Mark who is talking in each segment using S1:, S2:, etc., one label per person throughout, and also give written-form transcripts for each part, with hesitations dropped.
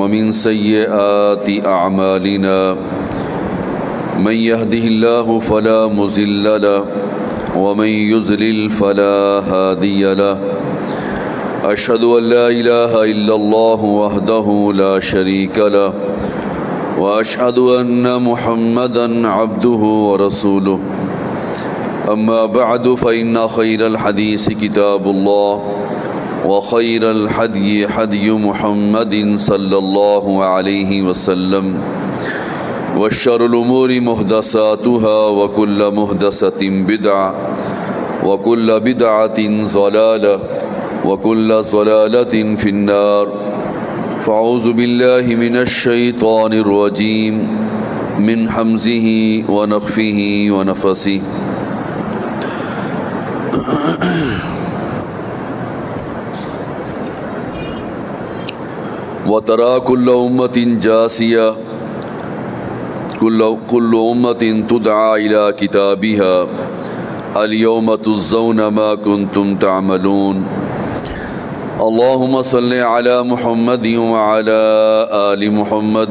S1: ومن سيئات أعمالنا من يهده الله فلا مضل له ومن يضلل فلا هادي له أشهد أن لا إله إلا الله وحده لا شريك له وأشهد أن محمدا عبده ورسوله أما بعد فإن خير الحديث كتاب الله وخير الهدي هدي محمد صلى الله عليه وسلم وشر الأمور محدثاتها وكل محدثة بدعة وكل بدعة ضلالة وكل ضلالة في النار فأعوذ بالله من الشيطان الرجيم من همزه ونفخه ونفثه وترى كل أمة جاثية كل أمة تدعى إلى كتابها اليوم تجزون ما كنتم تعملون اللهم صل على محمد وعلى آل محمد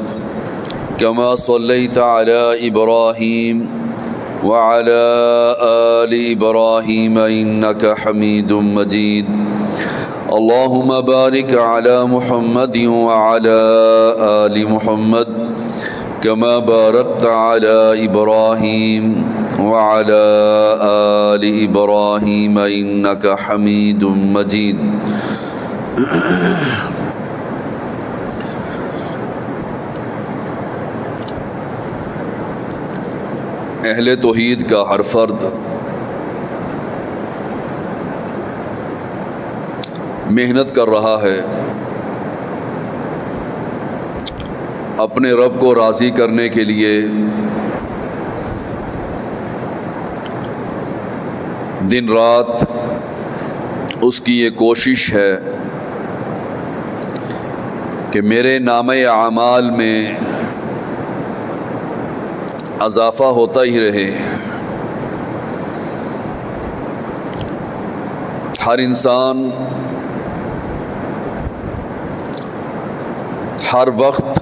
S1: كما صليت على إبراهيم وعلى آل إبراهيم إنك حميد مجيد اللهم بارك على محمد وعلى آل محمد كما باركت على إبراهيم وعلى آل إبراهيم إنك حميد مجيد اہل توحید کا ہر فرد محنت کر رہا ہے اپنے رب کو راضی کرنے کے لیے دن رات اس کی یہ کوشش ہے کہ میرے نامہ اعمال میں اضافہ ہوتا ہی رہے. ہر انسان ہر وقت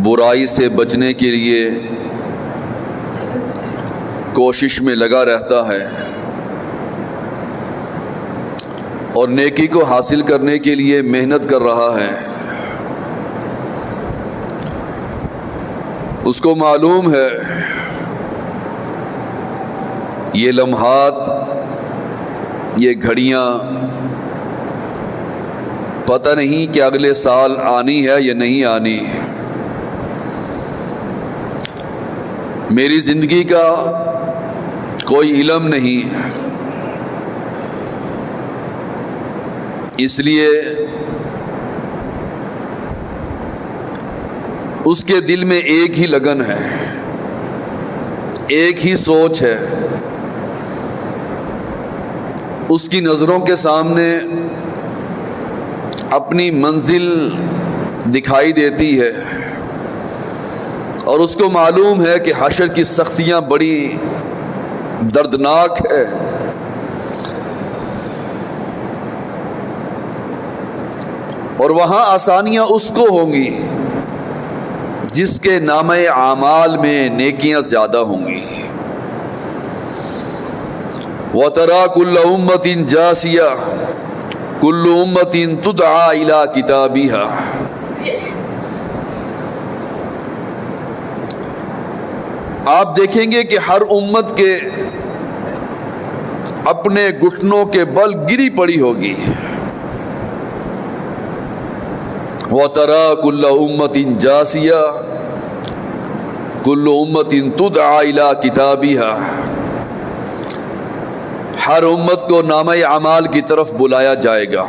S1: برائی سے بچنے کے لیے کوشش میں لگا رہتا ہے اور نیکی کو حاصل کرنے کے لیے محنت کر رہا ہے. اس کو معلوم ہے یہ لمحات، یہ گھڑیاں پتہ نہیں کہ اگلے سال آنی ہے یا نہیں آنی. میری زندگی کا کوئی علم نہیں، اس لیے اس کے دل میں ایک ہی لگن ہے، ایک ہی سوچ ہے. اس کی نظروں کے سامنے اپنی منزل دکھائی دیتی ہے اور اس کو معلوم ہے کہ حشر کی سختیاں بڑی دردناک ہے. اور وہاں آسانیاں اس کو ہوں گی جس کے نامہ اعمال میں نیکیاں زیادہ ہوں گی. وَتَرَى كُلَّ أُمَّةٍ جَاثِيَةً كُلُّ أُمَّةٍ تُدْعَى إِلَى كِتَابِهَا. آپ دیکھیں گے کہ ہر امت کے اپنے گھٹنوں کے بل گری پڑی ہوگی. وَتَرَى كُلَّ أُمَّةٍ جَاثِيَةً كُلُّ أُمَّةٍ تُدْعَى إِلَى كِتَابِهَا. ہر امت کو نامہ اعمال کی طرف بلایا جائے گا.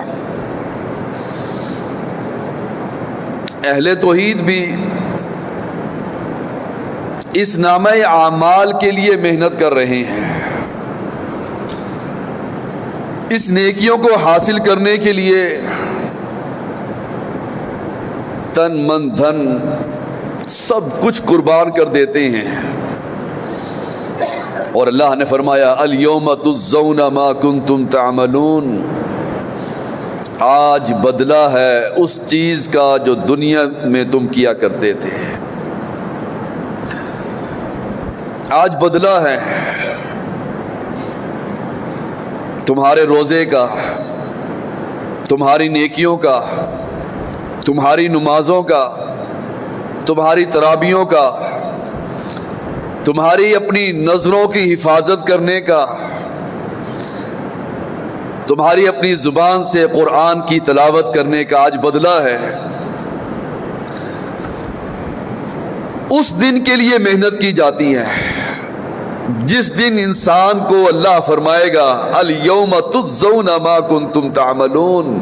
S1: اہل توحید بھی اس نامہ اعمال کے لیے محنت کر رہے ہیں. اس نیکیوں کو حاصل کرنے کے لیے تن من دھن سب کچھ قربان کر دیتے ہیں. اور اللہ نے فرمایا الیوم تجزون ما کنتم تعملون. آج بدلہ ہے اس چیز کا جو دنیا میں تم کیا کرتے تھے. آج بدلہ ہے تمہارے روزے کا، تمہاری نیکیوں کا، تمہاری نمازوں کا، تمہاری تراویحوں کا، تمہاری اپنی نظروں کی حفاظت کرنے کا، تمہاری اپنی زبان سے قرآن کی تلاوت کرنے کا. آج بدلہ ہے. اس دن کے لیے محنت کی جاتی ہے جس دن انسان کو اللہ فرمائے گا الیوم تجزون ما کنتم تعملون.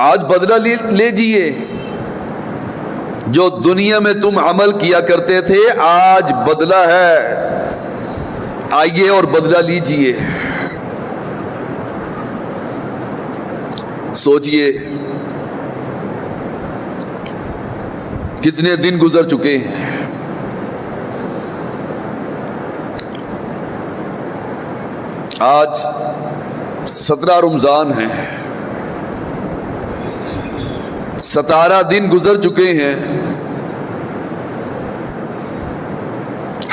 S1: آج بدلہ لیجئے جو دنیا میں تم عمل کیا کرتے تھے. آج بدلہ ہے، آئیے اور بدلہ لیجئے. سوچئے کتنے دن گزر چکے ہیں. آج 17 رمضان ہے، 17 دن گزر چکے ہیں.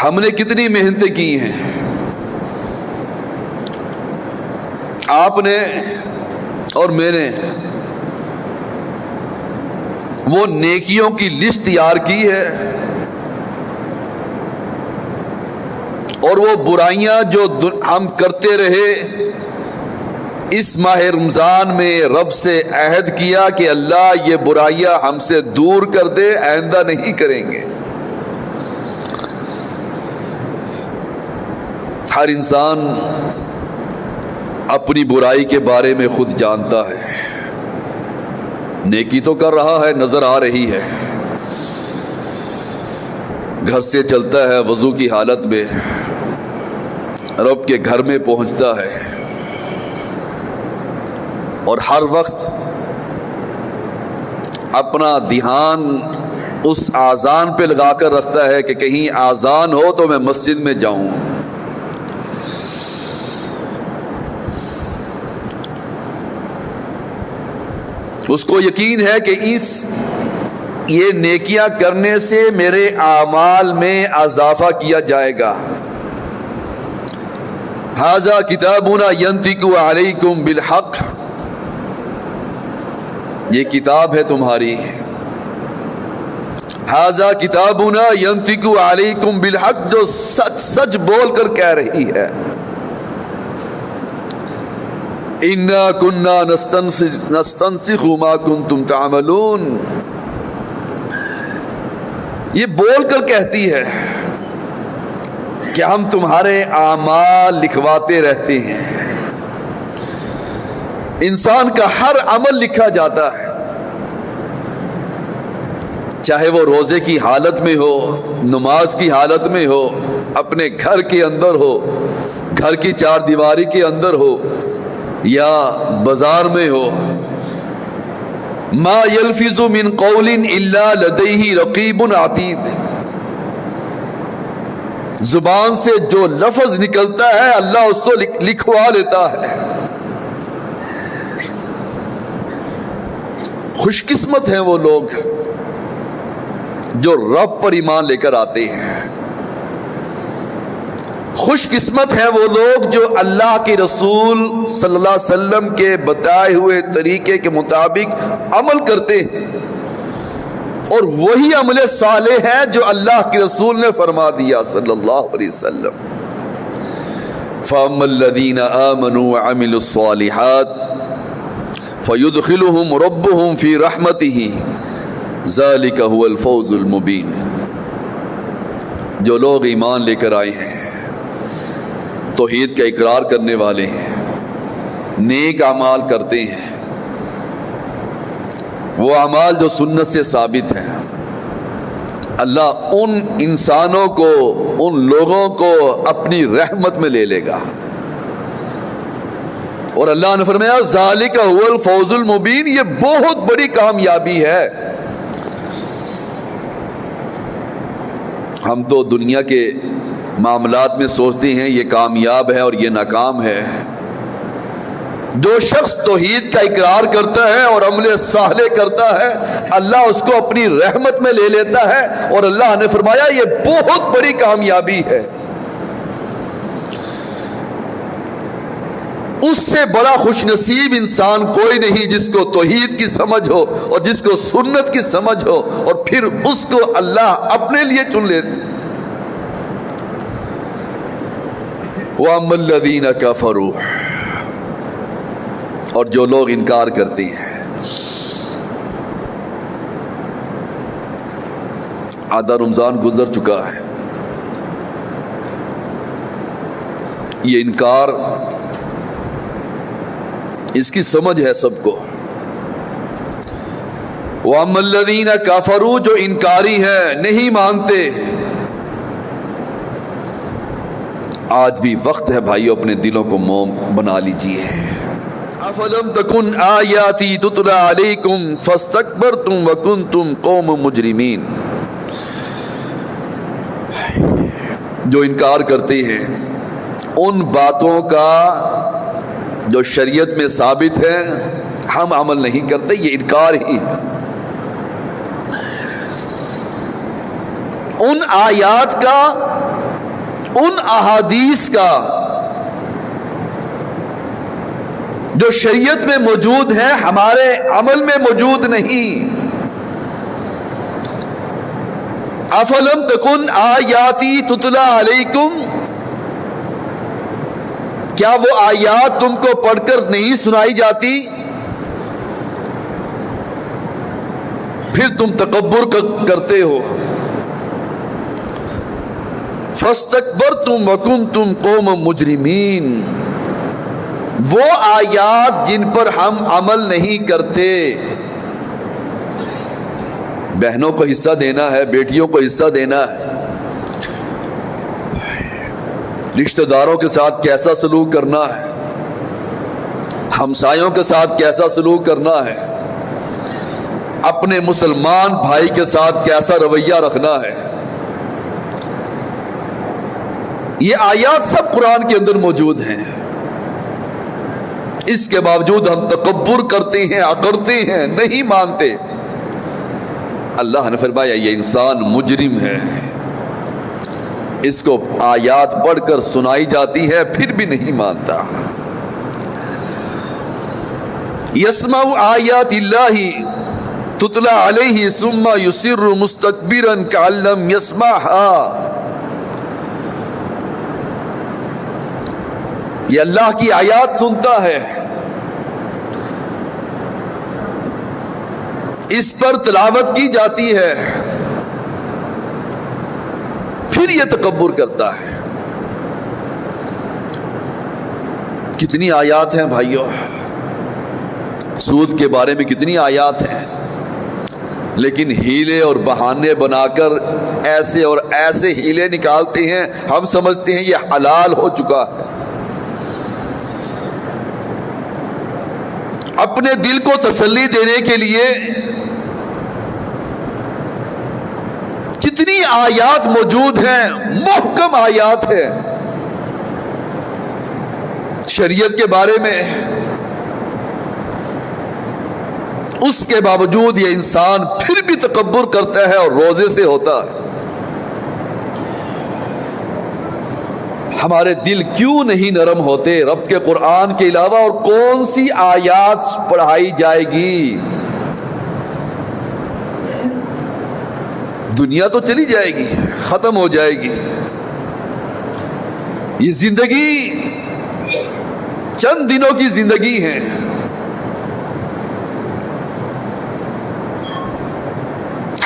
S1: ہم نے کتنی محنتیں کی ہیں. آپ نے اور میں نے وہ نیکیوں کی لسٹ تیار کی ہے اور وہ برائیاں جو ہم کرتے رہے، اس ماہ رمضان میں رب سے عہد کیا کہ اللہ یہ برائیاں ہم سے دور کر دے، آئندہ نہیں کریں گے. ہر انسان اپنی برائی کے بارے میں خود جانتا ہے. نیکی تو کر رہا ہے، نظر آ رہی ہے. گھر سے چلتا ہے وضو کی حالت میں، رب کے گھر میں پہنچتا ہے اور ہر وقت اپنا دھیان اس آذان پہ لگا کر رکھتا ہے کہ کہیں آذان ہو تو میں مسجد میں جاؤں. اس کو یقین ہے کہ یہ نیکیاں کرنے سے میرے اعمال میں اضافہ کیا جائے گا. ھذا کتابنا ینطق علیکم بالحق، یہ کتاب ہے تمہاری. ھذا کتابنا ینطق علیکم بالحق، جو سچ سچ بول کر کہہ رہی ہے. انا کنا نستنسخ ما کنتم تعملون، یہ بول کر کہتی ہے کہ ہم تمہارے اعمال لکھواتے رہتے ہیں. انسان کا ہر عمل لکھا جاتا ہے، چاہے وہ روزے کی حالت میں ہو، نماز کی حالت میں ہو، اپنے گھر کے اندر ہو، گھر کی چار دیواری کے اندر ہو یا بازار میں ہو. ما یلفظ من قول الا لدیہ رقیب عتید، زبان سے جو لفظ نکلتا ہے اللہ اس کو لکھوا لیتا ہے. خوش قسمت ہیں وہ لوگ جو رب پر ایمان لے کر آتے ہیں. خوش قسمت ہیں وہ لوگ جو اللہ کے رسول صلی اللہ علیہ وسلم کے بتائے ہوئے طریقے کے مطابق عمل کرتے ہیں، اور وہی عمل صالح ہے جو اللہ کے رسول نے فرما دیا صلی اللہ علیہ وسلم. فَأَمَّا الَّذِينَ آمَنُوا وَعَمِلُوا الصَّالِحَاتِ فَيُدْخِلُهُمْ رَبُّهُمْ فِي رَحْمَتِهِ ذَلِكَ هُوَ الْفَوْزُ الْمُبِينُ. جو لوگ ایمان لے کر آئے ہیں، توحید کا اقرار کرنے والے ہیں، نیک اعمال کرتے ہیں، وہ اعمال جو سنت سے ثابت ہیں، اللہ ان انسانوں کو، ان لوگوں کو اپنی رحمت میں لے لے گا. اور اللہ نے فرمایا ذالک هو الفوز المبین، یہ بہت بڑی کامیابی ہے. ہم تو دنیا کے معاملات میں سوچتے ہیں یہ کامیاب ہے اور یہ ناکام ہے. جو شخص توحید کا اقرار کرتا ہے اور عمل صالح کرتا ہے اللہ اس کو اپنی رحمت میں لے لیتا ہے، اور اللہ نے فرمایا یہ بہت بڑی کامیابی ہے۔ اس سے بڑا خوش نصیب انسان کوئی نہیں جس کو توحید کی سمجھ ہو اور جس کو سنت کی سمجھ ہو اور پھر اس کو اللہ اپنے لیے چن لے۔ وَأَمَّا الَّذِينَ كَفَرُوا، اور جو لوگ انکار کرتے ہیں، آدھا رمضان گزر چکا ہے، یہ انکار اس کی سمجھ ہے سب کو۔ وَأَمَّا الَّذِينَ كَفَرُوا، جو انکاری ہیں، نہیں مانتے، آج بھی وقت ہے بھائیو اپنے دلوں کو موم بنا لیجئے۔ افلم تکن آیاتی تتلی علیکم فاستکبرتم وکنتم قوم مجرمین، جو انکار کرتے ہیں ان باتوں کا جو شریعت میں ثابت ہے، ہم عمل نہیں کرتے، یہ انکار ہی ہے۔ ان آیات کا، ان احادیث کا جو شریعت میں موجود ہے ہمارے عمل میں موجود نہیں۔ افلم تکن آیاتی تتلی علیکم، کیا وہ آیات تم کو پڑھ کر نہیں سنائی جاتی؟ پھر تم تکبر کرتے ہو۔ فاستکبرتم وکنتم قوم مجرمین، وہ آیات جن پر ہم عمل نہیں کرتے، بہنوں کو حصہ دینا ہے، بیٹیوں کو حصہ دینا ہے، رشتہ داروں کے ساتھ کیسا سلوک کرنا ہے، ہمسایوں کے ساتھ کیسا سلوک کرنا ہے، اپنے مسلمان بھائی کے ساتھ کیسا رویہ رکھنا ہے، یہ آیات سب قرآن کے اندر موجود ہیں۔ اس کے باوجود ہم تکبر کرتے ہیں، اکڑتے ہیں، نہیں مانتے۔ اللہ نے فرمایا یہ انسان مجرم ہے، اس کو آیات پڑھ کر سنائی جاتی ہے پھر بھی نہیں مانتا۔ یسمع آیات اللہ تتلی علیہ ثم یصر مستکبرا کأن لم یسمعها، یہ اللہ کی آیات سنتا ہے، اس پر تلاوت کی جاتی ہے، پھر یہ تکبر کرتا ہے۔ کتنی آیات ہیں بھائیو، سود کے بارے میں کتنی آیات ہیں، لیکن ہیلے اور بہانے بنا کر ایسے اور ایسے ہیلے نکالتے ہیں، ہم سمجھتے ہیں یہ حلال ہو چکا ہے۔ اپنے دل کو تسلی دینے کے لیے کتنی آیات موجود ہیں، محکم آیات ہیں شریعت کے بارے میں، اس کے باوجود یہ انسان پھر بھی تکبر کرتا ہے اور روزے سے ہوتا ہے۔ ہمارے دل کیوں نہیں نرم ہوتے؟ رب کے قرآن کے علاوہ اور کون سی آیات پڑھائی جائے گی؟ دنیا تو چلی جائے گی، ختم ہو جائے گی، یہ زندگی چند دنوں کی زندگی ہے۔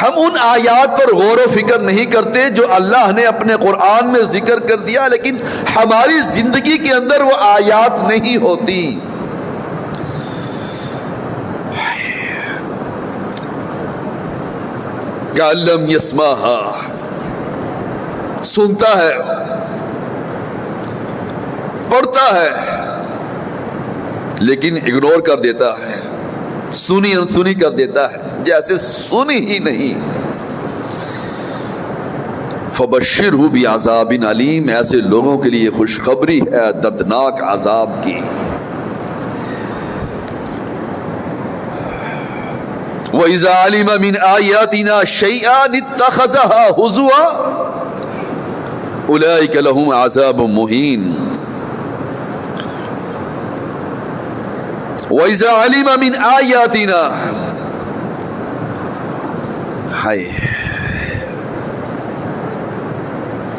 S1: ہم ان آیات پر غور و فکر نہیں کرتے جو اللہ نے اپنے قرآن میں ذکر کر دیا، لیکن ہماری زندگی کے اندر وہ آیات نہیں ہوتی۔ کأن لم یسمعها، سنتا ہے، پڑھتا ہے، لیکن اگنور کر دیتا ہے، سنی انسنی کر دیتا ہے، جیسے سنی ہی نہیں۔ فبشرہ بعذاب علیم، ایسے لوگوں کے لیے خوشخبری ہے دردناک عذاب کی۔ وَإِذَا عَلِمَ مِنْ آيَاتِنَا شَيْئًا اتَّخَذَهَا هُزُوًا أُولَئِكَ لَهُمْ عَذَابٌ مُهِينٌ وَإِذَا عَلِمَ مِنْ آيَاتِنَا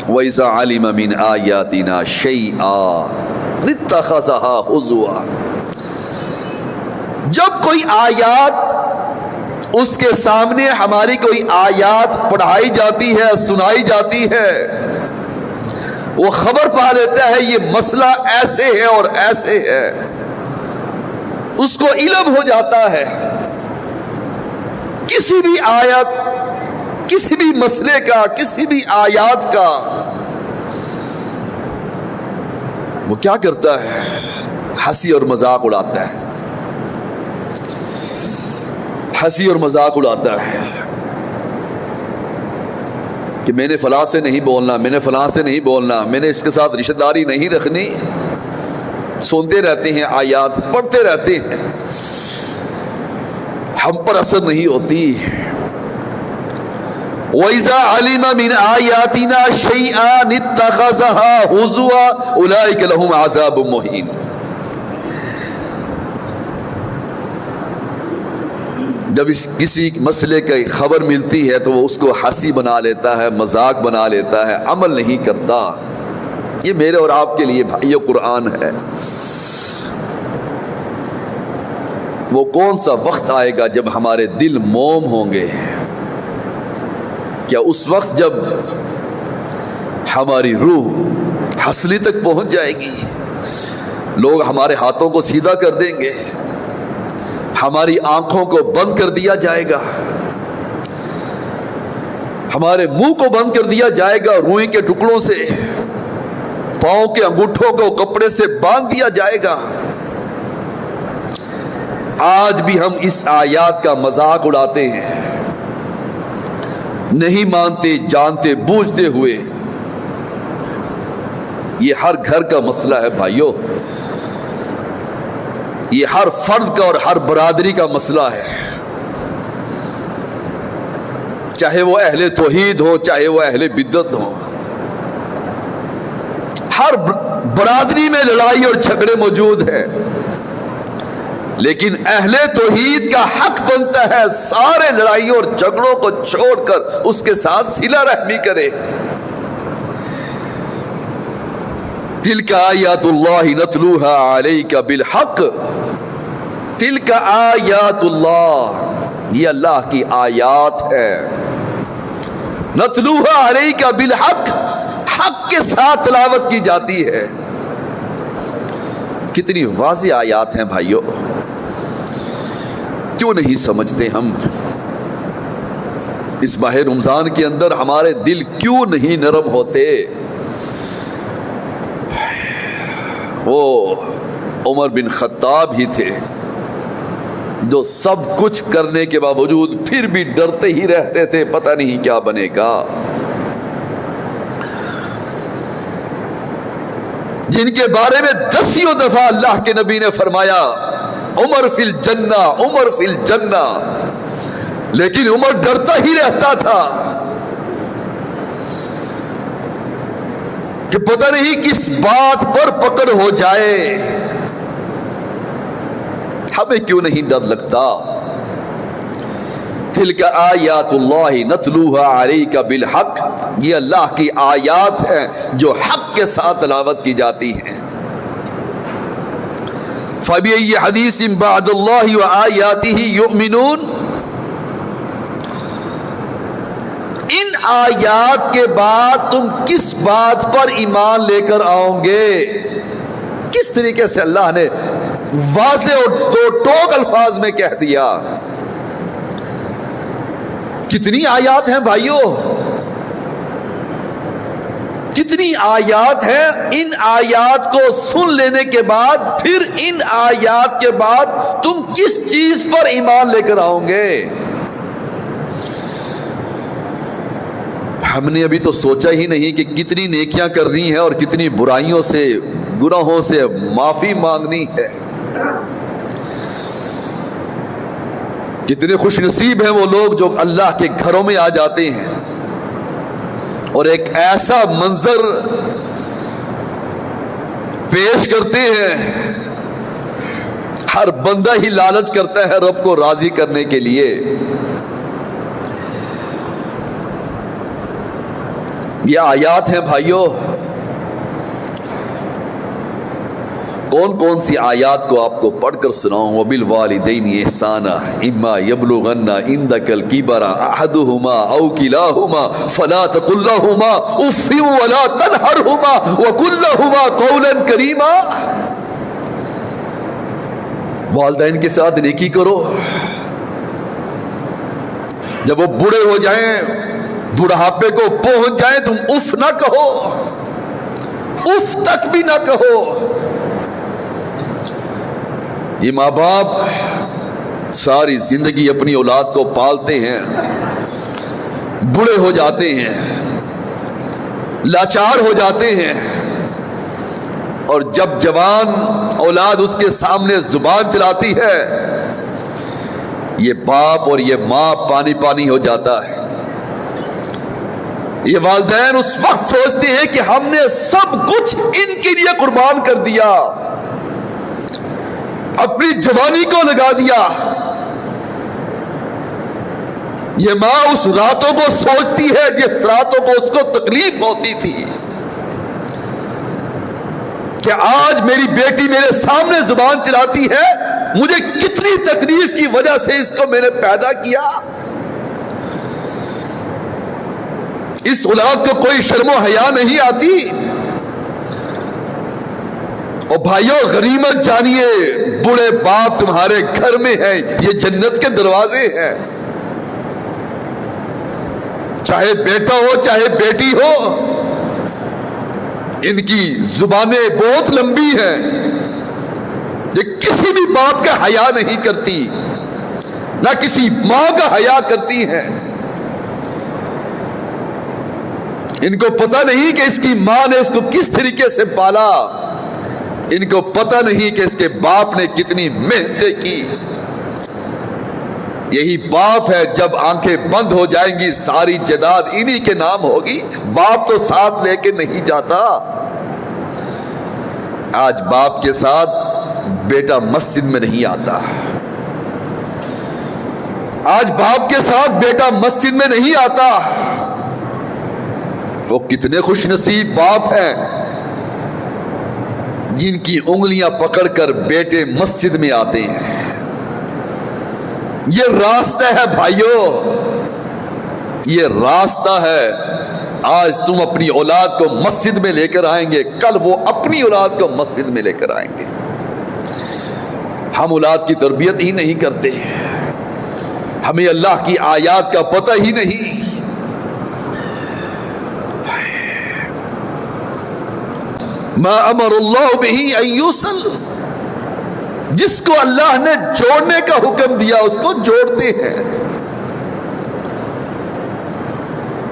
S1: وَإِذَا عَلِمَ مِنْ آيَاتِنَا شَيْئًا اتَّخَذَهَا هُزُوًا، جب کوئی آیات اس کے سامنے ہماری کوئی آیات پڑھائی جاتی ہے، سنائی جاتی ہے، وہ خبر پا لیتا ہے یہ مسئلہ ایسے ہے اور ایسے ہے، اس کو علم ہو جاتا ہے کسی بھی آیت، کسی بھی مسئلے کا، کسی بھی آیات کا، وہ کیا کرتا ہے؟ ہنسی اور مذاق اڑاتا ہے، ہنسی اور مذاق اڑاتا ہے کہ میں نے فلاں سے نہیں بولنا، میں نے فلاں سے نہیں بولنا، میں نے اس کے ساتھ رشتہ داری نہیں رکھنی۔ سنتے رہتے ہیں، آیات پڑھتے رہتے ہیں، ہم پر اثر نہیں ہوتی۔ وَإِذَا عَلِمَ مِنْ آيَاتِنَا شَيْئًا اتَّخَذَهَا هُزُوًا أُولَئِكَ لَهُمْ عَذَابٌ مُهِينٌ۔ جب کسی مسئلے کی خبر ملتی ہے تو وہ اس کو ہنسی بنا لیتا ہے، مذاق بنا لیتا ہے، عمل نہیں کرتا۔ یہ میرے اور آپ کے لیے بھائیو قرآن ہے۔ وہ کون سا وقت آئے گا جب ہمارے دل موم ہوں گے؟ کیا اس وقت جب ہماری روح ہسلی تک پہنچ جائے گی، لوگ ہمارے ہاتھوں کو سیدھا کر دیں گے، ہماری آنکھوں کو بند کر دیا جائے گا، ہمارے منہ کو بند کر دیا جائے گا، روئی کے ٹکڑوں سے پاؤں کے انگوٹھوں کو کپڑے سے باندھ دیا جائے گا۔ آج بھی ہم اس آیات کا مذاق اڑاتے ہیں، نہیں مانتے، جانتے بوجھتے ہوئے۔ یہ ہر گھر کا مسئلہ ہے بھائیو، یہ ہر فرد کا اور ہر برادری کا مسئلہ ہے، چاہے وہ اہل توحید ہو، چاہے وہ اہل بدعت ہو۔ ہر برادری میں لڑائی اور جھگڑے موجود ہیں، لیکن اہل توحید کا حق بنتا ہے سارے لڑائیوں اور جھگڑوں کو چھوڑ کر اس کے ساتھ صلہ رحمی کرے۔ تلک آیات اللہ نتلوها علیک بالحق، تلک آیات اللہ، یہ اللہ کی آیات ہے، نتلوها علیک بالحق، حق کے ساتھ تلاوت کی جاتی ہے۔ کتنی واضح آیات ہیں بھائیو، کیوں نہیں سمجھتے ہم؟ اس ماہ رمضان کے اندر ہمارے دل کیوں نہیں نرم ہوتے؟ وہ عمر بن خطاب ہی تھے جو سب کچھ کرنے کے باوجود پھر بھی ڈرتے ہی رہتے تھے، پتہ نہیں کیا بنے گا، جن کے بارے میں 10 دفعہ اللہ کے نبی نے فرمایا عمر فی الجنہ، عمر فی الجنہ، لیکن عمر ڈرتا ہی رہتا تھا کہ پتہ نہیں کس بات پر پکڑ ہو جائے۔ ہمیں کیوں نہیں ڈر لگتا؟ تلک آیات اللہ نتلوها علیک بالحق، یہ اللہ کی آیات ہیں جو حق کے ساتھ تلاوت کی جاتی ہیں۔ فَبِأَيِّ حَدِيثٍ بَعْدَ اللَّهِ وَآيَاتِهِ يُؤْمِنُونَ، ان آیات کے بعد تم کس بات پر ایمان لے کر آؤ گے؟ کس طریقے سے اللہ نے واضح اور دو ٹوک الفاظ میں کہہ دیا۔ کتنی آیات ہیں بھائیو، کتنی آیات ہیں۔ ان آیات کو سن لینے کے بعد پھر ان آیات کے بعد تم کس چیز پر ایمان لے کر آؤ گے؟ ہم نے ابھی تو سوچا ہی نہیں کہ کتنی نیکیاں کرنی ہے اور کتنی برائیوں سے، گناہوں سے معافی مانگنی ہے۔ کتنے خوش نصیب ہیں وہ لوگ جو اللہ کے گھروں میں آ جاتے ہیں اور ایک ایسا منظر پیش کرتے ہیں، ہر بندہ ہی لالچ کرتا ہے رب کو راضی کرنے کے لیے۔ یہ آیات ہیں بھائیوں، کون کون سی آیات کو آپ کو پڑھ کر سناؤں؟ وَبِالْوَالِدَيْنِ إِحْسَانًا إِمَّا يَبْلُغَنَّ عِندَكَ الْكِبَرَ أَحَدُهُمَا أَوْ كِلَاهُمَا فَلَا تَقُل لَّهُمَا أُفٍّ وَلَا تَنْهَرْهُمَا وَقُل لَّهُمَا قَوْلًا كَرِيمًا۔ والدین کے ساتھ نیکی کرو، جب وہ بوڑھے ہو جائیں، بڑھاپے کو پہنچ جائیں، تم اف نہ کہو، اف تک بھی نہ کہو۔ یہ ماں باپ ساری زندگی اپنی اولاد کو پالتے ہیں، بوڑھے ہو جاتے ہیں، لاچار ہو جاتے ہیں، اور جب جوان اولاد اس کے سامنے زبان چلاتی ہے، یہ باپ اور یہ ماں پانی پانی ہو جاتا ہے۔ یہ والدین اس وقت سوچتے ہیں کہ ہم نے سب کچھ ان کے لیے قربان کر دیا، اپنی جوانی کو لگا دیا۔ یہ ماں اس راتوں کو سوچتی ہے جس راتوں کو اس کو تکلیف ہوتی تھی کہ آج میری بیٹی میرے سامنے زبان چلاتی ہے، مجھے کتنی تکلیف کی وجہ سے اس کو میں نے پیدا کیا۔ اس اولاد کو کوئی شرم و حیا نہیں آتی۔ اور بھائیوں غنیمت جانیے، بوڑھے باپ تمہارے گھر میں ہیں، یہ جنت کے دروازے ہیں۔ چاہے بیٹا ہو چاہے بیٹی ہو، ان کی زبانیں بہت لمبی ہیں، یہ کسی بھی باپ کا حیا نہیں کرتی، نہ کسی ماں کا حیا کرتی ہیں۔ ان کو پتہ نہیں کہ اس کی ماں نے اس کو کس طریقے سے پالا، ان کو پتہ نہیں کہ اس کے باپ نے کتنی محنتیں کی۔ یہی باپ ہے، جب آنکھیں بند ہو جائیں گی ساری جائیداد انہی کے نام ہوگی، باپ تو ساتھ لے کے نہیں جاتا۔ آج باپ کے ساتھ بیٹا مسجد میں نہیں آتا، آج باپ کے ساتھ بیٹا مسجد میں نہیں آتا۔ وہ کتنے خوش نصیب باپ ہیں جن کی انگلیاں پکڑ کر بیٹے مسجد میں آتے ہیں۔ یہ راستہ ہے بھائیوں، یہ راستہ ہے۔ آج تم اپنی اولاد کو مسجد میں لے کر آئیں گے، کل وہ اپنی اولاد کو مسجد میں لے کر آئیں گے۔ ہم اولاد کی تربیت ہی نہیں کرتے، ہمیں اللہ کی آیات کا پتہ ہی نہیں۔ ما امر اللہ بہ ان یوصل، جس کو اللہ نے جوڑنے کا حکم دیا اس کو جوڑتے ہیں۔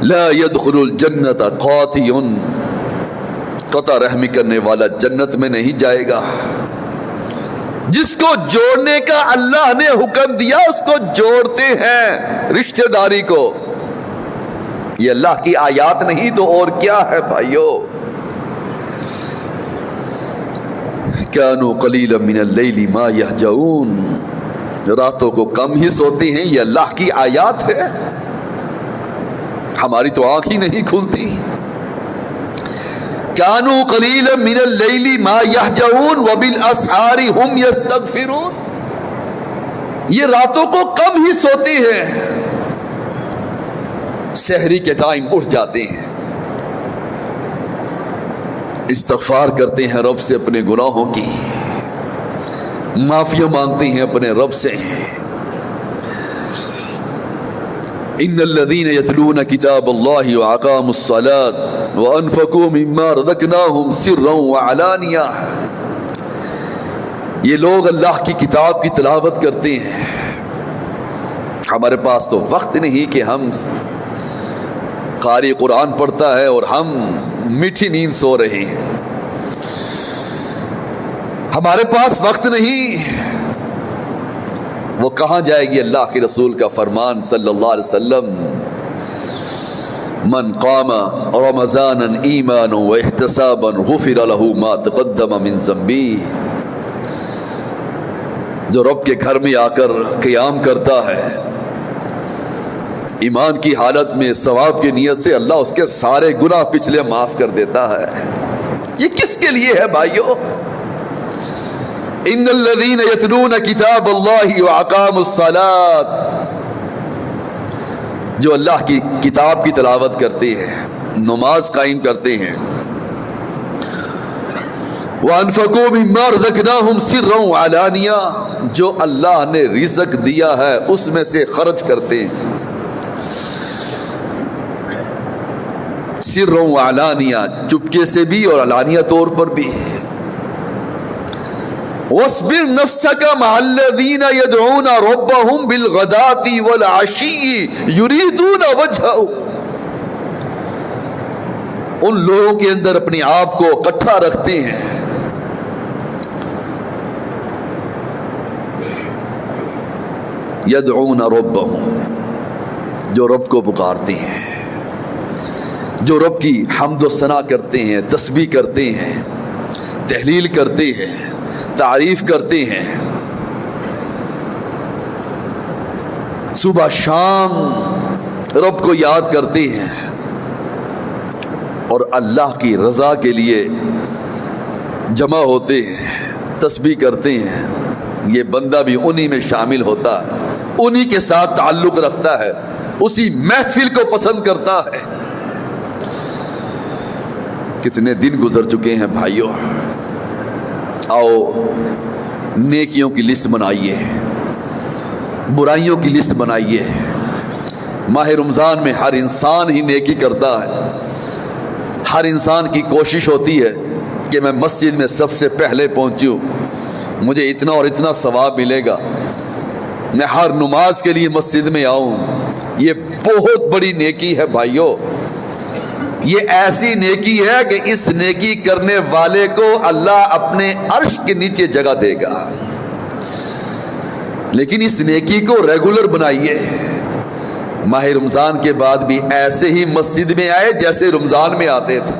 S1: لا يدخل الجنت قاطع، قطع رحمی کرنے والا جنت میں نہیں جائے گا۔ جس کو جوڑنے کا اللہ نے حکم دیا اس کو جوڑتے ہیں، رشتہ داری کو۔ یہ اللہ کی آیات نہیں تو اور کیا ہے بھائیو؟ كانوا قليلا من الليل ما يهجعون، راتوں کو کم ہی سوتے ہیں، یہ اللہ کی آیات ہے، ہماری تو آنکھ ہی نہیں کھلتی۔ كانوا قليلا من الليل ما يهجعون وبالاسحار هم يستغفرون، یہ راتوں کو کم ہی سوتے ہیں، سحری کے ٹائم اٹھ جاتے ہیں، استغفار کرتے ہیں رب سے، اپنے گناہوں کی معافی مانگتے ہیں اپنے رب سے۔ ان الذين يتلون كتاب الله واقاموا الصلاة وانفقوا مما رزقناهم سرا وعلانية، یہ لوگ اللہ کی کتاب کی تلاوت کرتے ہیں۔ ہمارے پاس تو وقت نہیں کہ ہم قاری قرآن پڑھتا ہے اور ہم میٹھی نیند سو رہے ہیں، ہمارے پاس وقت نہیں، وہ کہاں جائے گی؟ اللہ کے رسول کا فرمان صلی اللہ علیہ وسلم، من قام رمضانا ایمانا واحتسابا غفر له ما تقدم من ذنبه، جو رب کے گھر میں آ کر قیام کرتا ہے ایمان کی حالت میں ثواب کی نیت سے، اللہ اس کے سارے گناہ پچھلے معاف کر دیتا ہے۔ یہ کس کے لیے ہے بھائیو؟ ان الذین یتلون کتاب اللہ واقاموا الصلاۃ، جو اللہ کی کتاب کی تلاوت کرتے ہیں، نماز قائم کرتے ہیں، وَأَنفَقُوا مِمَّا رَزَقْنَاهُمْ سِرًّا وَعَلَانِيَةً، جو اللہ نے رزق دیا ہے اس میں سے خرچ کرتے ہیں، سِرًّا وَعَلَانِيَةً، چپکے سے بھی اور علانیہ طور پر بھی۔ وَاصْبِرْ نَفْسَكَ مَعَ الَّذِينَ يَدْعُونَ رَبَّهُمْ بِالْغَدَاةِ وَالْعَشِيِّ يُرِيدُونَ وَجْهَهُ، ان لوگوں کے اندر اپنے آپ کو اکٹھا رکھتے ہیں یدعون ربهم، جو رب کو پکارتے ہیں، جو رب کی حمد و ثنا کرتے ہیں، تسبیح کرتے ہیں، تحلیل کرتے ہیں، تعریف کرتے ہیں، صبح شام رب کو یاد کرتے ہیں اور اللہ کی رضا کے لیے جمع ہوتے ہیں، تسبیح کرتے ہیں۔ یہ بندہ بھی انہی میں شامل ہوتا ہے، انہی کے ساتھ تعلق رکھتا ہے، اسی محفل کو پسند کرتا ہے۔ کتنے دن گزر چکے ہیں بھائیوں، آؤ نیکیوں کی لسٹ بنائیے، برائیوں کی لسٹ بنائیے۔ ماہ رمضان میں ہر انسان ہی نیکی کرتا ہے، ہر انسان کی کوشش ہوتی ہے کہ میں مسجد میں سب سے پہلے پہنچوں، مجھے اتنا اور اتنا ثواب ملے گا، میں ہر نماز کے لیے مسجد میں آؤں۔ یہ بہت بڑی نیکی ہے بھائیوں، یہ ایسی نیکی ہے کہ اس نیکی کرنے والے کو اللہ اپنے عرش کے نیچے جگہ دے گا۔ لیکن اس نیکی کو ریگولر بنائیے، ماہ رمضان کے بعد بھی ایسے ہی مسجد میں آئے جیسے رمضان میں آتے تھے۔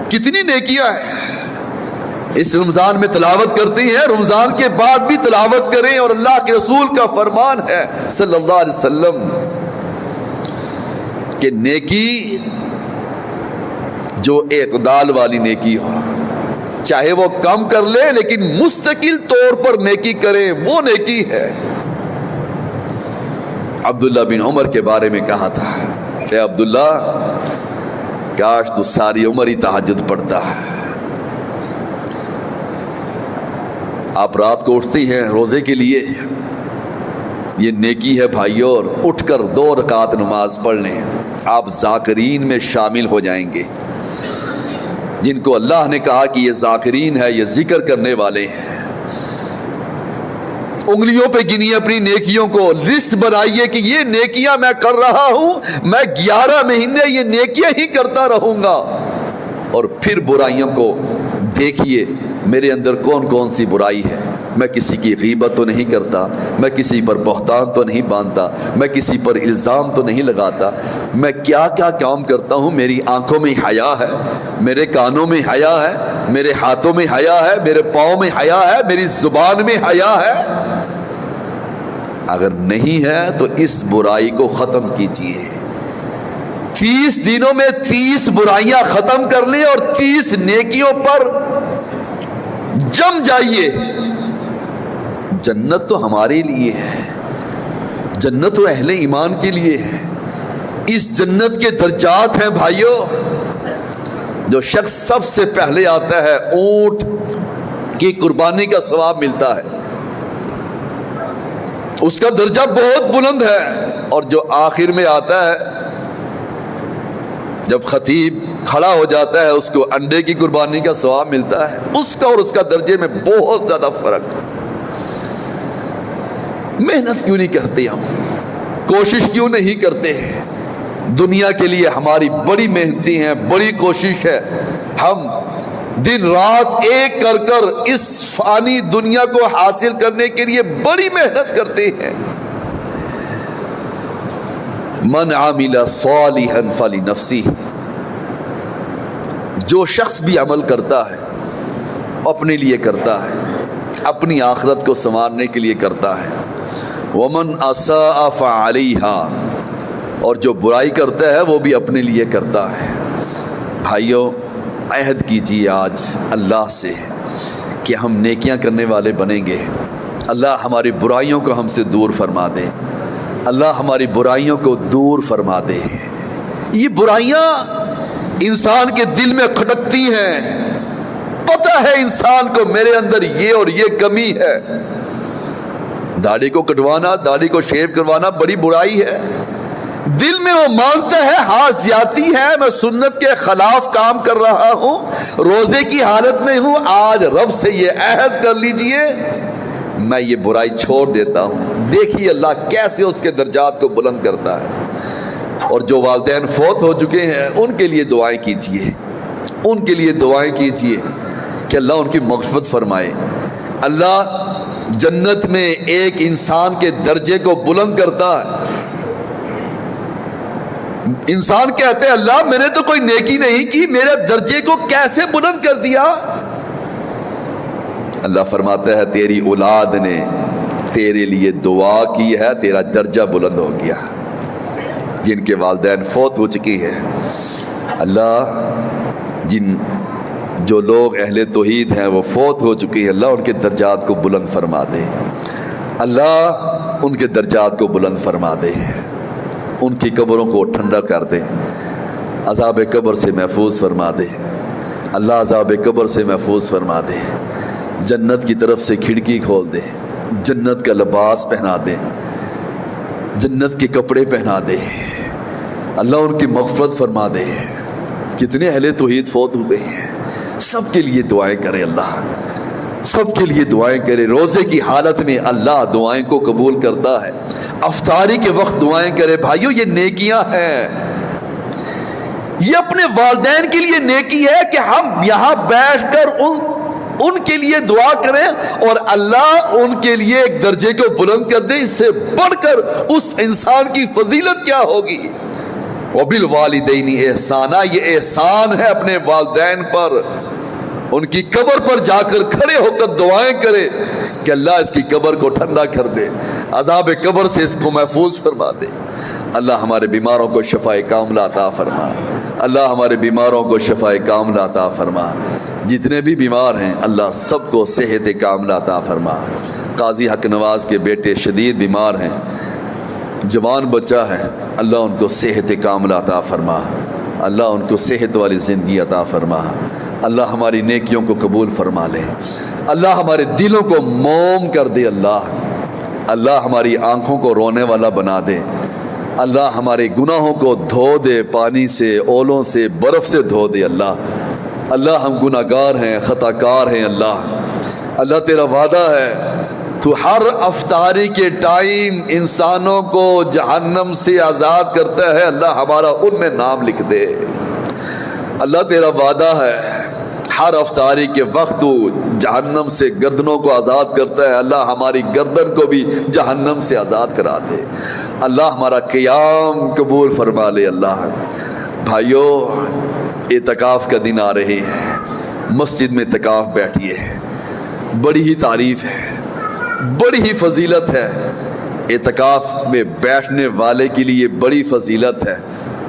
S1: کتنی نیکیاں ہیں، اس رمضان میں تلاوت کرتے ہیں، رمضان کے بعد بھی تلاوت کریں، اور اللہ کے رسول کا فرمان ہے صلی اللہ علیہ وسلم کہ نیکی جو اعتدال والی نیکی ہو، چاہے وہ کم کر لے لیکن مستقل طور پر نیکی کرے، وہ نیکی ہے۔ عبداللہ بن عمر کے بارے میں کہا تھا، اے عبداللہ کاش تو ساری عمر ہی تہجد پڑھتا ہے۔ آپ رات کو اٹھتے ہیں روزے کے لیے، یہ نیکی ہے بھائیو، اور اٹھ کر 2 رکعت نماز پڑھ لیں، آپ ذاکرین میں شامل ہو جائیں گے، جن کو اللہ نے کہا کہ یہ ذاکرین ہے، یہ ذکر کرنے والے ہیں۔ انگلیوں پہ گنیے اپنی نیکیوں کو، لسٹ بنائیے کہ یہ نیکیاں میں کر رہا ہوں، میں 11 مہینے یہ نیکیاں ہی کرتا رہوں گا۔ اور پھر برائیوں کو دیکھیے، میرے اندر کون کون سی برائی ہے، میں کسی کی غیبت تو نہیں کرتا، میں کسی پر بہتان تو نہیں باندھتا، میں کسی پر الزام تو نہیں لگاتا، میں کیا کیا کام کرتا ہوں، میری آنکھوں میں حیا ہے، میرے کانوں میں حیا ہے، میرے ہاتھوں میں حیا ہے، میرے پاؤں میں حیا ہے، میری زبان میں حیا ہے۔ اگر نہیں ہے تو اس برائی کو ختم کیجیے، 30 دنوں میں 30 برائیاں ختم کر لیں اور 30 نیکیوں پر جم جائیے۔ جنت تو ہمارے لیے ہے، جنت تو اہل ایمان کے لیے ہے۔ اس جنت کے درجات ہیں بھائیوں، جو شخص سب سے پہلے آتا ہے اونٹ کی قربانی کا ثواب ملتا ہے، اس کا درجہ بہت بلند ہے، اور جو آخر میں آتا ہے جب خطیب کھڑا ہو جاتا ہے اس کو انڈے کی قربانی کا ثواب ملتا ہے، اس کا اور اس کا درجے میں بہت زیادہ فرق ہے۔ محنت کیوں نہیں کرتے، ہم کوشش کیوں نہیں کرتے ہیں؟ دنیا کے لیے ہماری بڑی محنتی ہیں، بڑی کوشش ہے، ہم دن رات ایک کر کر اس فانی دنیا کو حاصل کرنے کے لیے بڑی محنت کرتے ہیں. من عمل صالحا فلنفسه، جو شخص بھی عمل کرتا ہے اپنے لیے کرتا ہے، اپنی آخرت کو سنوارنے کے لیے کرتا ہے. ومن اساء فعليها، اور جو برائی کرتا ہے وہ بھی اپنے لیے کرتا ہے. بھائیو، عہد کیجیے آج اللہ سے کہ ہم نیکیاں کرنے والے بنیں گے. اللہ ہماری برائیوں کو ہم سے دور فرما دے. اللہ ہماری برائیوں کو دور فرما دے. یہ برائیاں انسان کے دل میں کھٹکتی ہیں. پتہ ہے انسان کو میرے اندر یہ اور یہ کمی ہے. داڑھی کو کٹوانا، داڑھی کو شیو کروانا بڑی برائی ہے. دل میں وہ مانتا ہے ہاں زیادتی ہے، میں سنت کے خلاف کام کر رہا ہوں، روزے کی حالت میں ہوں. آج رب سے یہ عہد کر لیجئے میں یہ برائی چھوڑ دیتا ہوں. دیکھیے اللہ کیسے اس کے درجات کو بلند کرتا ہے. اور جو والدین فوت ہو چکے ہیں ان کے لیے دعائیں کیجیے، ان کے لیے دعائیں کیجیے کہ اللہ ان کی مغفرت فرمائے. اللہ جنت میں ایک انسان کے درجے کو بلند کرتا ہے. انسان کہتے ہیں اللہ میں نے تو کوئی نیکی نہیں کی، میرے درجے کو کیسے بلند کر دیا؟ اللہ فرماتا ہے تیری اولاد نے تیرے لیے دعا کی ہے، تیرا درجہ بلند ہو گیا. جن کے والدین فوت ہو چکے ہیں، اللہ جو لوگ اہل توحید ہیں وہ فوت ہو چکے ہیں، اللہ ان کے درجات کو بلند فرما دے. اللہ ان کے درجات کو بلند فرما دے، ان کی قبروں کو ٹھنڈا کر دے، عذاب قبر سے محفوظ فرما دے. اللہ عذاب قبر سے محفوظ فرما دے. جنت کی طرف سے کھڑکی کھول دے، جنت کا لباس پہنا دے، جنت کے کپڑے پہنا دے. اللہ ان کی مغفرت فرما دے. کتنے اہل توحید فوت ہوئے ہیں، سب کے لیے دعائیں کرے. اللہ سب کے لیے دعائیں کرے. روزے کی حالت میں اللہ دعائیں کو قبول کرتا ہے. افطاری کے وقت دعائیں کرے. بھائیو یہ نیکیاں ہیں، یہ اپنے والدین کے لیے نیکی ہے کہ ہم یہاں بیٹھ کر ان کے لیے دعا کریں اور اللہ ان کے لیے ایک درجے کو بلند کر دے. اس سے بڑھ کر اس انسان کی فضیلت کیا ہوگی؟ وبالوالدین احسانا، یہ احسان ہے اپنے والدین پر. ان کی قبر پر جا کر کھڑے ہو کر دعائیں کرے کہ اللہ اس کی قبر کو ٹھنڈا کر دے، عذاب قبر سے اس کو محفوظ فرما دے. اللہ ہمارے بیماروں کو شفاء کاملہ عطا فرما. اللہ ہمارے بیماروں کو شفاء کاملہ عطا فرما. جتنے بھی بیمار ہیں اللہ سب کو صحت کاملہ عطا فرما. قاضی حق نواز کے بیٹے شدید بیمار ہیں، جوان بچہ ہے، اللہ ان کو صحت کاملہ عطا فرما. اللہ ان کو صحت والی زندگی عطا فرما. اللہ ہماری نیکیوں کو قبول فرما لے. اللہ ہمارے دلوں کو موم کر دے. اللہ ہماری آنکھوں کو رونے والا بنا دے. اللہ ہمارے گناہوں کو دھو دے، پانی سے، اولوں سے، برف سے دھو دے. اللہ ہم گناہ گار ہیں، خطا کار ہیں. اللہ تیرا وعدہ ہے تو ہر افطاری کے ٹائم انسانوں کو جہنم سے آزاد کرتا ہے. اللہ ہمارا ان میں نام لکھ دے. اللہ تیرا وعدہ ہے ہر افطاری کے وقت تو جہنم سے گردنوں کو آزاد کرتا ہے. اللہ ہماری گردن کو بھی جہنم سے آزاد کرا دے. اللہ ہمارا قیام قبول فرما لے. اللہ بھائیو اعتکاف کا دن آ رہے ہیں، مسجد میں اعتکاف بیٹھیے. بڑی ہی تعریف ہے، بڑی ہی فضیلت ہے. اعتکاف میں بیٹھنے والے کے لیے بڑی فضیلت ہے.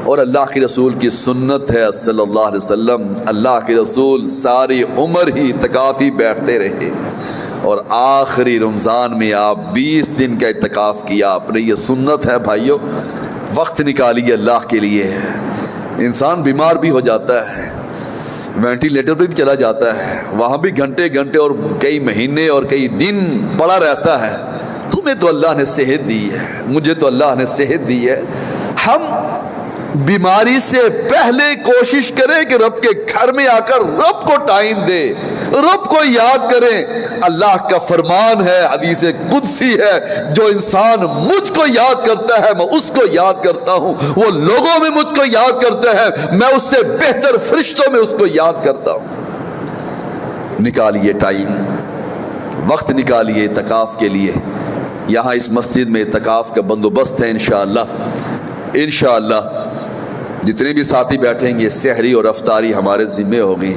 S1: اور اللہ کے رسول کی سنت ہے صلی اللہ علیہ وسلم. اللہ کے رسول ساری عمر ہی اعتکاف ہی بیٹھتے رہے اور آخری رمضان میں آپ 20 دن کا اعتکاف کیا آپ نے. یہ سنت ہے بھائیو. وقت نکالیے اللہ کے لیے. انسان بیمار بھی ہو جاتا ہے، وینٹیلیٹر پہ بھی چلا جاتا ہے، وہاں بھی گھنٹے گھنٹے اور کئی مہینے اور کئی دن پڑا رہتا ہے. تمہیں تو اللہ نے صحت دی ہے، مجھے تو اللہ نے صحت دی ہے. ہم بیماری سے پہلے کوشش کریں کہ رب کے گھر میں آ کر رب کو ٹائم دے، رب کو یاد کریں. اللہ کا فرمان ہے، حدیث قدسی ہے، جو انسان مجھ کو یاد کرتا ہے میں اس کو یاد کرتا ہوں. وہ لوگوں میں مجھ کو یاد کرتا ہے، میں اس سے بہتر فرشتوں میں اس کو یاد کرتا ہوں. نکالیے ٹائم، وقت نکالیے اعتکاف کے لیے. یہاں اس مسجد میں اعتکاف کا بندوبست ہے انشاءاللہ. جتنے بھی ساتھی بیٹھیں گے سحری اور افطاری ہمارے ذمے ہوگی.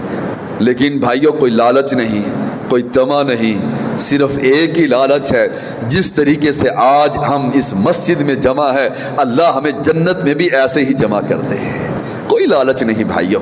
S1: لیکن بھائیوں کوئی لالچ نہیں، کوئی طمع نہیں، صرف ایک ہی لالچ ہے. جس طریقے سے آج ہم اس مسجد میں جمع ہے، اللہ ہمیں جنت میں بھی ایسے ہی جمع کرتے ہیں. کوئی لالچ نہیں بھائیوں،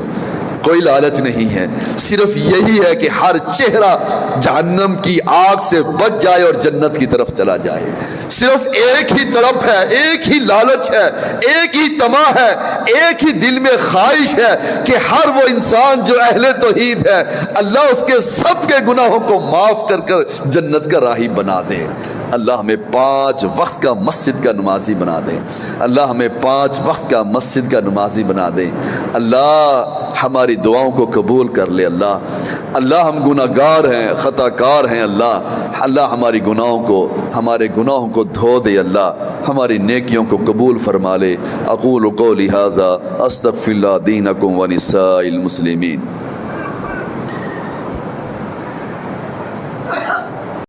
S1: کوئی لالچ نہیں ہے. صرف یہی ہے کہ ہر چہرہ جہنم کی آگ سے بچ جائے اور جنت کی طرف چلا جائے. صرف ایک ہی طلب ہے، ایک ہی لالچ ہے، ایک ہی طمع ہے، ایک ہی دل میں خواہش ہے کہ ہر وہ انسان جو اہل توحید ہے، اللہ اس کے سب کے گناہوں کو معاف کر کر جنت کا راہی بنا دے. اللہ ہمیں 5 وقت کا مسجد کا نمازی بنا دے. اللہ ہمیں 5 وقت کا مسجد کا نمازی بنا دے. اللہ ہماری دعاؤں کو قبول کر لے. اللہ ہم گناہ گار ہیں، خطا کار ہیں. اللہ ہمارے گناہوں کو دھو دے. اللہ ہماری نیکیوں کو قبول فرما لے. اقول قولی ھذا استغفر اللہ دینکم ونساء المسلمین.